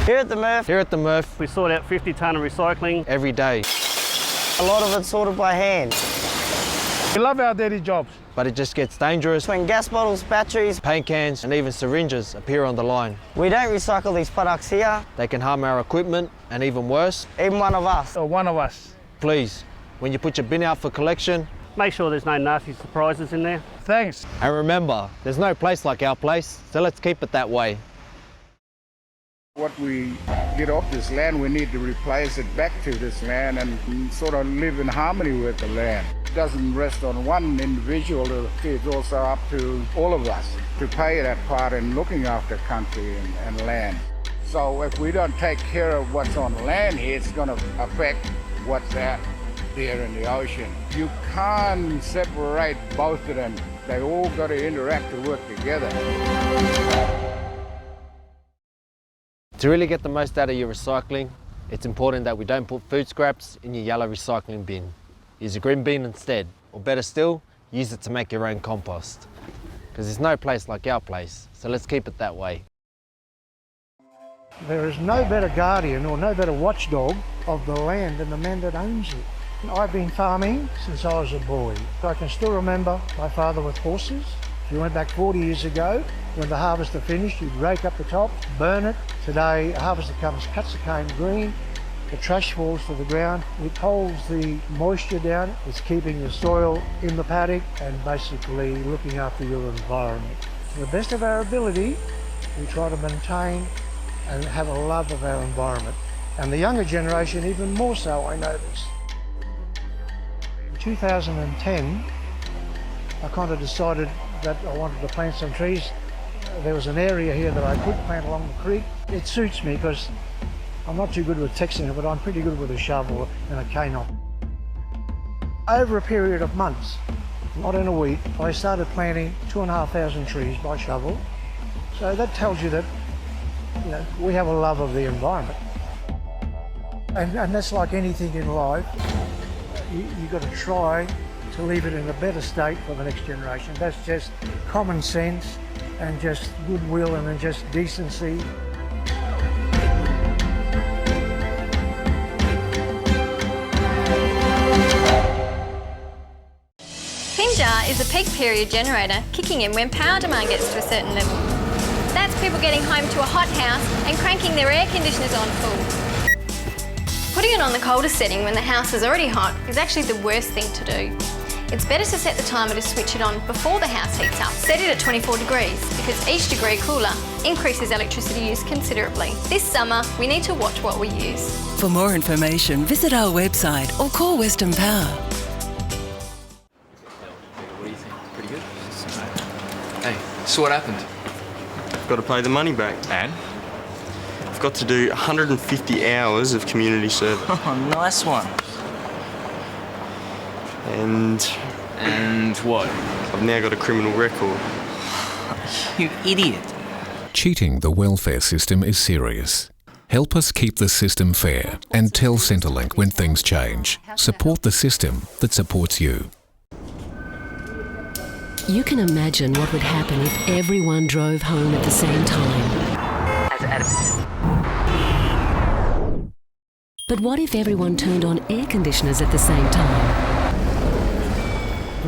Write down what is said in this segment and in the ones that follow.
Here at the MRF, we sort out 50 tonne of recycling every day. a lot of it's sorted by hand. We love our dirty jobs. But it just gets dangerous When gas bottles, batteries, paint cans and even syringes appear on the line. we don't recycle these products here, They can harm our equipment and even worse. even one of us. Or one of us. Please, when you put your bin out for collection, Make sure there's no nasty surprises in there. Thanks. and remember, there's no place like our place, so let's keep it that way. What we get off this land, we need to replace it back to this land and sort of live in harmony with the land. It doesn't rest on one individual, it's also up to all of us to play that part in looking after country and land. So if we don't take care of what's on land here, it's going to affect what's out there in the ocean. You can't separate both of them. They all got to interact to work together. To really get the most out of your recycling, it's important that we don't put food scraps in your yellow recycling bin. Use a green bin instead, or better still, use it to make your own compost. Because there's no place like our place, so let's keep it that way. There is no better guardian or no better watchdog of the land than the man that owns it. I've been farming since I was a boy. I can still remember my father with horses. If you went back 40 years ago, when the harvester finished, you'd rake up the top, burn it. Today, a harvester comes, cuts the cane green, the trash falls to the ground. It holds the moisture down. It's keeping the soil in the paddock and basically looking after your environment. To the best of our ability, we try to maintain and have a love of our environment. And the younger generation even more so, I notice. In 2010, I kind of decided that I wanted to plant some trees. There was an area here that I could plant along the creek. It suits me because I'm not too good with texting it, but I'm pretty good with a shovel and a cane knock. Over a period of months, not in a week, I started planting 2,500 trees by shovel. So that tells you that, you know, we have a love of the environment. And that's like anything in life. You've got to try to leave it in a better state for the next generation. That's just common sense and just goodwill and then just decency. PIMJAR is a peak period generator, kicking in when power demand gets to a certain level. That's people getting home to a hot house and cranking their air conditioners on full. Putting it on the coldest setting when the house is already hot is actually the worst thing to do. It's better to set the timer to switch it on before the house heats up. Set it at 24 degrees because each degree cooler increases electricity use considerably. This summer, we need to watch what we use. For more information, visit our website or call Western Power. What do you think? Pretty good? Hey, so what happened? Got to pay the money back. And? I've got to do 150 hours of community service. Oh, nice one. And what? I've now got a criminal record. You idiot. Cheating the welfare system is serious. Help us keep the system fair and tell Centrelink when things change. Support the system that supports you. You can imagine what would happen if everyone drove home at the same time. But what if everyone turned on air conditioners at the same time?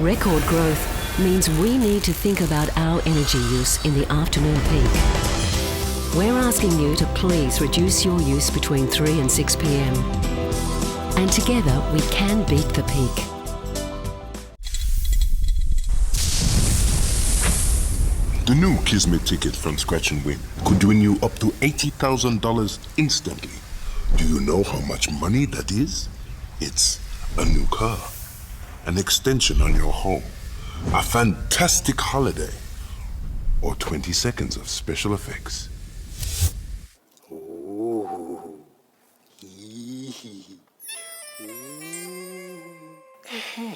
Record growth means we need to think about our energy use in the afternoon peak. We're asking you to please reduce your use between 3 and 6 p.m. And together we can beat the peak. The new Kismet ticket from Scratch and Win could win you up to $80,000 instantly. Do you know how much money that is? It's a new car, an extension on your home, a fantastic holiday, or 20 seconds of special effects. Oh. Ooh.